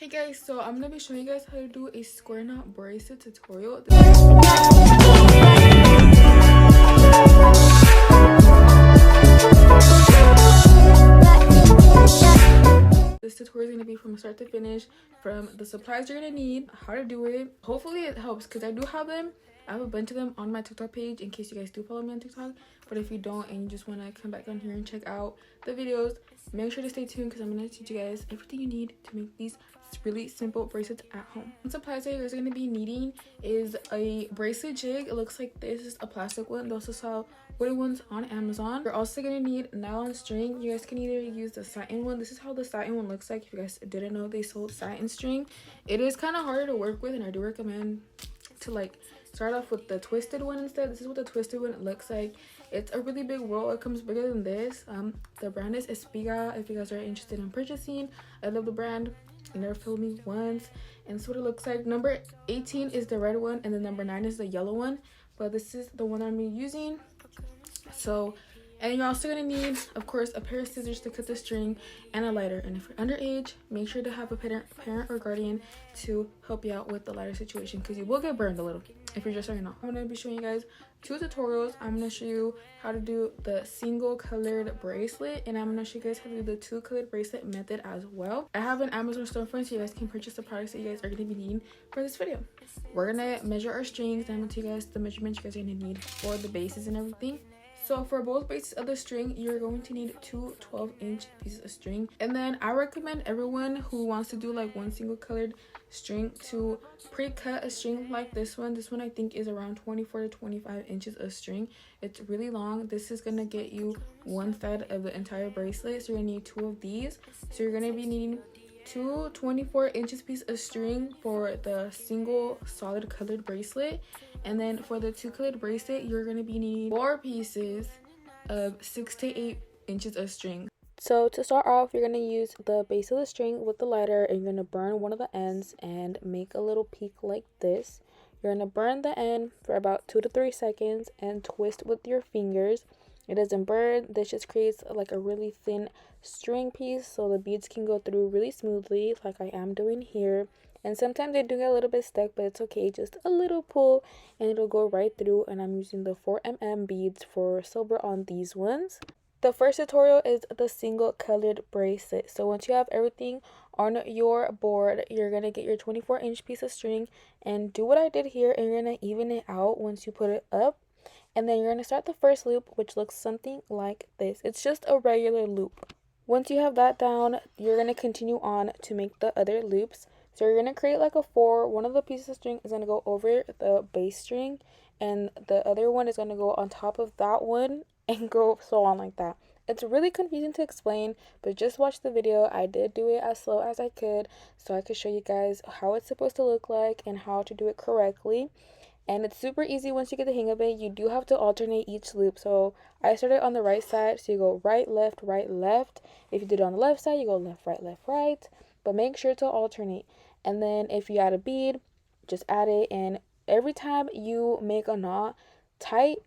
Hey guys, so I'm gonna be showing you guys how to do a square knot bracelet tutorial. This tutorial is gonna be from start to finish, from the supplies you're gonna need, how to do it. Hopefully it helps because I do have them. I have a bunch of them on my TikTok page in case you guys do follow me on TikTok. But if you don't and you just want to come back on here and check out the videos, make sure to stay tuned because I'm going to teach you guys everything you need to make these really simple bracelets at home. One supplies that you guys are going to be needing is a bracelet jig. It looks like this is a plastic one. They also sell wooden ones on Amazon. You're also going to need nylon string. You guys can either use the satin one. This is how the satin one looks like. If you guys didn't know, they sold satin string. It is kind of harder to work with, and I do recommend to like start off with the twisted one instead. This is what the twisted one looks like. It's a really big roll. It comes bigger than this. The brand is Espiga if you guys are interested in purchasing. I love the brand. It never failed me once. And this is what it looks like. Number 18 is the red one, and then number 9 is the yellow one, but this is the one I'm using. So, and you're also going to need, of course, a pair of scissors to cut the string and a lighter. And if you're underage, make sure to have a parent or guardian to help you out with the lighter situation because you will get burned a little if you're just starting off. I'm going to be showing you guys 2 tutorials. I'm going to show you how to do the single colored bracelet, and I'm going to show you guys how to do the 2 colored bracelet method as well. I have an Amazon storefront so you guys can purchase the products that you guys are going to be needing for this video. We're going to measure our strings, and I'm going to tell you guys the measurements you guys are going to need for the bases and everything. So for both bases of the string, you're going to need 2 12-inch pieces of string. And then I recommend everyone who wants to do like one single colored string to pre-cut a string like this one. This one I think is around 24 to 25 inches of string. It's really long. This is going to get you one side of the entire bracelet. So you're going to need 2 of these. So you're going to be needing 2 24 inches piece of string for the single solid colored bracelet, and then for the 2 colored bracelet you're going to be needing 4 pieces of 6 to 8 inches of string. So to start off, you're going to use the base of the string with the lighter, and you're going to burn one of the ends and make a little peak like this. You're going to burn the end for about 2 to 3 seconds and twist with your fingers. It doesn't burn. This just creates like a really thin string piece so the beads can go through really smoothly like I am doing here. And sometimes they do get a little bit stuck, but it's okay. Just a little pull and it'll go right through. And I'm using the 4mm beads for silver on these ones. The first tutorial is the single colored bracelet. So once you have everything on your board, you're going to get your 24-inch piece of string and do what I did here, and you're going to even it out once you put it up. And then you're going to start the first loop, which looks something like this. It's just a regular loop. Once you have that down, you're going to continue on to make the other loops. So you're going to create like a 4. One of the pieces of string is going to go over the base string, and the other one is going to go on top of that one and go so on like that. It's really confusing to explain, but just watch the video. I did do it as slow as I could so I could show you guys how it's supposed to look like and how to do it correctly. And it's super easy once you get the hang of it. You do have to alternate each loop. So I started on the right side, so you go right, left, right, left. If you did it on the left side, you go left, right. But make sure to alternate. And then if you add a bead, just add it. And every time you make a knot, tighten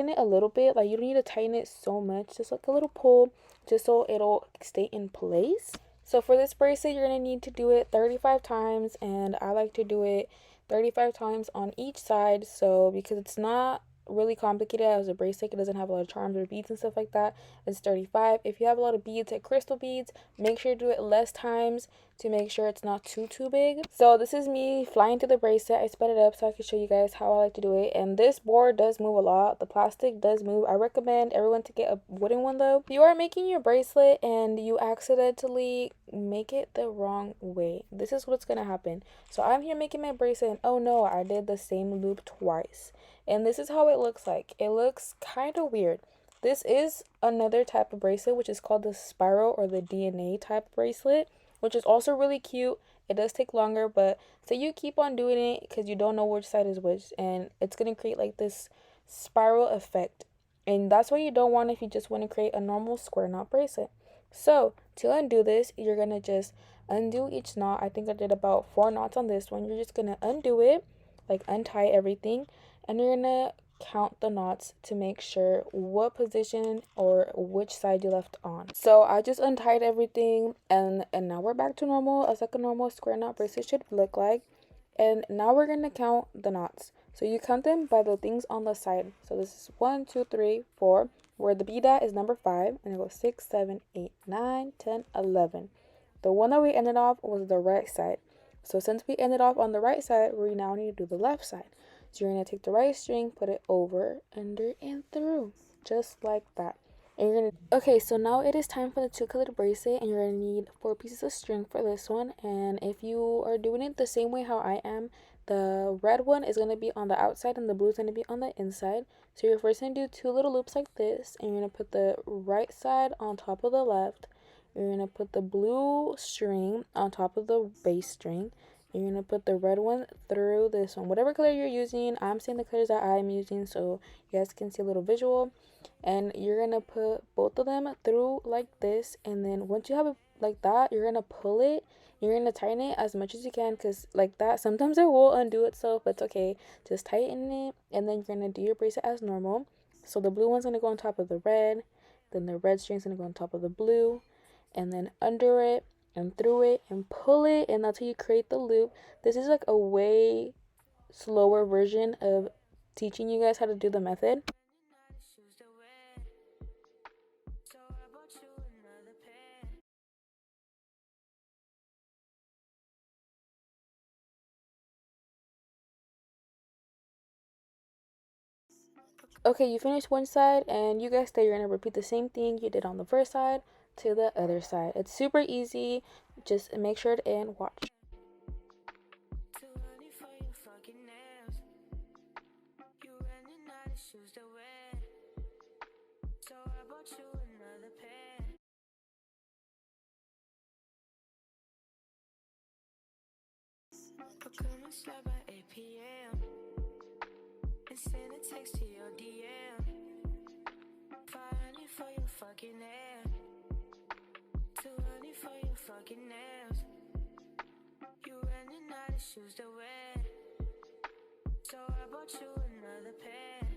it a little bit. Like you don't need to tighten it so much. Just like a little pull, just so it'll stay in place. So for this bracelet, you're going to need to do it 35 times. And I like to do it 35 times on each side, so because it's not really complicated as a bracelet, it doesn't have a lot of charms or beads and stuff like that, it's 35. If you have a lot of beads, like crystal beads, make sure to do it less times to make sure it's not too big. So this is me flying to the bracelet. I sped it up so I can show you guys how I like to do it, and this board does move a lot. The plastic does move. I recommend everyone to get a wooden one though. If you are making your bracelet and you accidentally make it the wrong way, this is what's gonna happen. So I'm here making my bracelet and oh no, I did the same loop twice, and this is how it looks like. It looks kind of weird. This is another type of bracelet which is called the spiral or the DNA type bracelet, which is also really cute. It does take longer, but say you keep on doing it because you don't know which side is which, and it's gonna create like this spiral effect, and that's what you don't want if you just want to create a normal square knot bracelet. So to undo this, you're gonna just undo each knot. I think I did about 4 knots on this one. You're just gonna undo it, like untie everything, and you're gonna count the knots to make sure what position or which side you left on. So I just untied everything, and now we're back to normal, as like a normal square knot bracelet should look like. And now we're gonna count the knots. So you count them by the things on the side. So this is 1, 2, 3, 4, where the B dot is number 5, and it goes 6, 7, 8, 9, 10, 11. The one that we ended off was the right side. So since we ended off on the right side, we now need to do the left side. So you're going to take the right string, put it over, under, and through, just like that. And you're going to, okay, so now it is time for the 2-colored bracelet, and you're going to need 4 pieces of string for this one. And if you are doing it the same way how I am, the red one is going to be on the outside and the blue is going to be on the inside. So you're first going to do 2 little loops like this, and you're going to put the right side on top of the left. You're going to put the blue string on top of the base string. You're going to put the red one through this one. Whatever color you're using, I'm saying the colors that I'm using so you guys can see a little visual. And you're going to put both of them through like this. And then once you have it like that, you're going to pull it. You're going to tighten it as much as you can, because like that, sometimes it will undo itself, but it's okay. Just tighten it, and then you're going to do your bracelet as normal. So the blue one's going to go on top of the red. Then the red string's going to go on top of the blue. And then under it and through it and pull it, and that's how you create the loop. This is like a way slower version of teaching you guys how to do the method. Okay, you finished one side, and you guys, you're gonna repeat the same thing you did on the first side to the other side. It's super easy. Just make sure to and watch. By 8 p.m. and send a text to your DM. 500 for your fucking air, 200 for your fucking nails. You running out of shoes to wear, so I bought you another pair.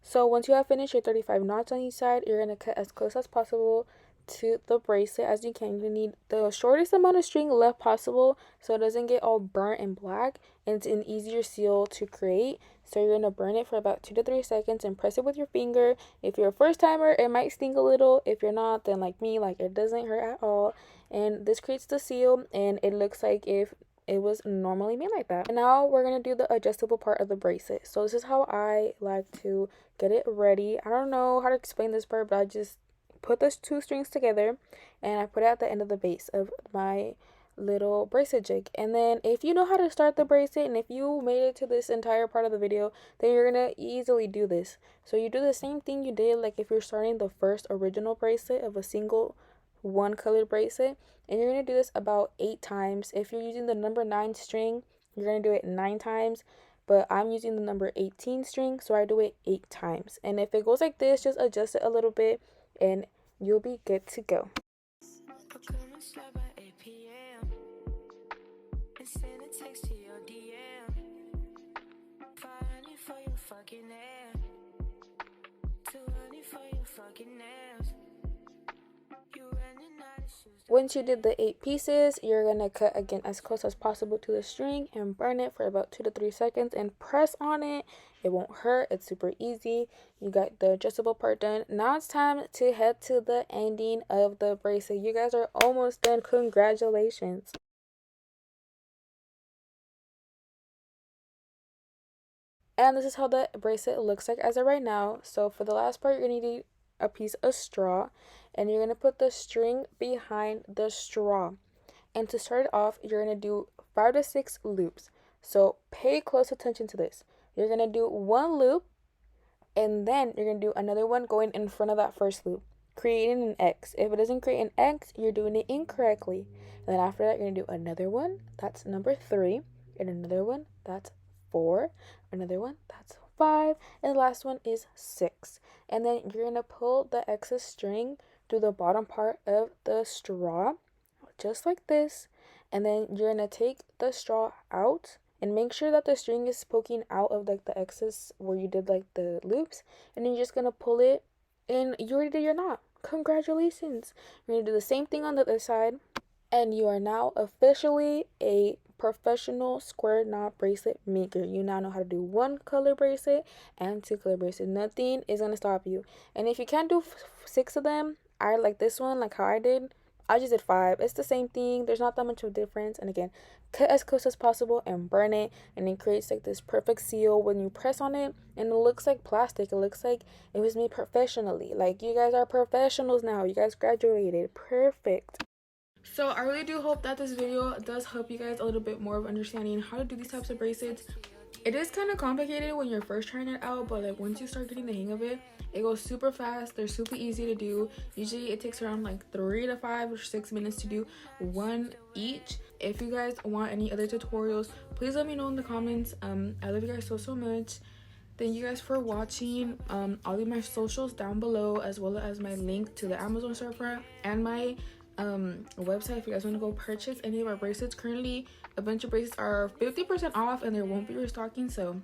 So once you have finished your 35 knots on each side, you're going to cut as close as possible to the bracelet as you can. You need the shortest amount of string left possible so it doesn't get all burnt and black, and it's an easier seal to create. So you're going to burn it for about 2 to 3 seconds and press it with your finger. If you're a first timer, it might sting a little. If you're not, then like me, like it doesn't hurt at all. And this creates the seal, and it looks like if it was normally made like that. And now we're going to do the adjustable part of the bracelet. So this is how I like to get it ready. I don't know how to explain this part, but I just put those 2 strings together and I put it at the end of the base of my little bracelet jig. And then if you know how to start the bracelet, and if you made it to this entire part of the video, then you're gonna easily do this. So you do the same thing you did like if you're starting the first original bracelet of a single 1-colored bracelet, and you're gonna do this about 8 times. If you're using the number 9 string, you're gonna do it 9 times, but I'm using the number 18 string, so I do it 8 times. And if it goes like this, just adjust it a little bit and you'll be good to go. Once you did the 8 pieces, you're going to cut again as close as possible to the string and burn it for about 2 to 3 seconds and press on it. It won't hurt. It's super easy. You got the adjustable part done. Now it's time to head to the ending of the bracelet. You guys are almost done. Congratulations. And this is how the bracelet looks like as of right now. So for the last part, you're going to need a piece of straw, and you're going to put the string behind the straw. And to start it off, you're going to do 5 to 6 loops. So pay close attention to this. You're going to do 1 loop, and then you're going to do another one going in front of that first loop, creating an X. If it doesn't create an X, you're doing it incorrectly. And then after that, you're going to do another one. That's number 3. And another one. That's 4. Another one, that's 5. And the last one is 6. And then you're going to pull the excess string through the bottom part of the straw, just like this. And then you're going to take the straw out and make sure that the string is poking out of like the excess where you did like the loops. And then you're just going to pull it, and you already did your knot. Congratulations. You're going to do the same thing on the other side. And you are now officially a professional square knot bracelet maker. You now know how to do 1 color bracelet and 2 color bracelet. Nothing is going to stop you. And if you can't do 6 of them, I like this one, like how I did. I just did 5. It's the same thing. There's not that much of a difference. And again, cut as close as possible and burn it. And it creates like this perfect seal when you press on it. And it looks like plastic. It looks like it was made professionally. Like, you guys are professionals now. You guys graduated. Perfect. So I really do hope that this video does help you guys a little bit more of understanding how to do these types of bracelets. It is kind of complicated when you're first trying it out, but like once you start getting the hang of it, it goes super fast. They're super easy to do. Usually it takes around like 3 to 5 or 6 minutes to do 1 each. If you guys want any other tutorials, please let me know in the comments. I love you guys so much. Thank you guys for watching. I'll leave my socials down below, as well as my link to the Amazon storefront and my website if you guys want to go purchase any of our bracelets. Currently a bunch of bracelets are 50% off and there won't be restocking, so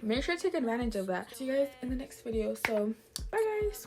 make sure to take advantage of that. See you guys in the next video. So bye guys.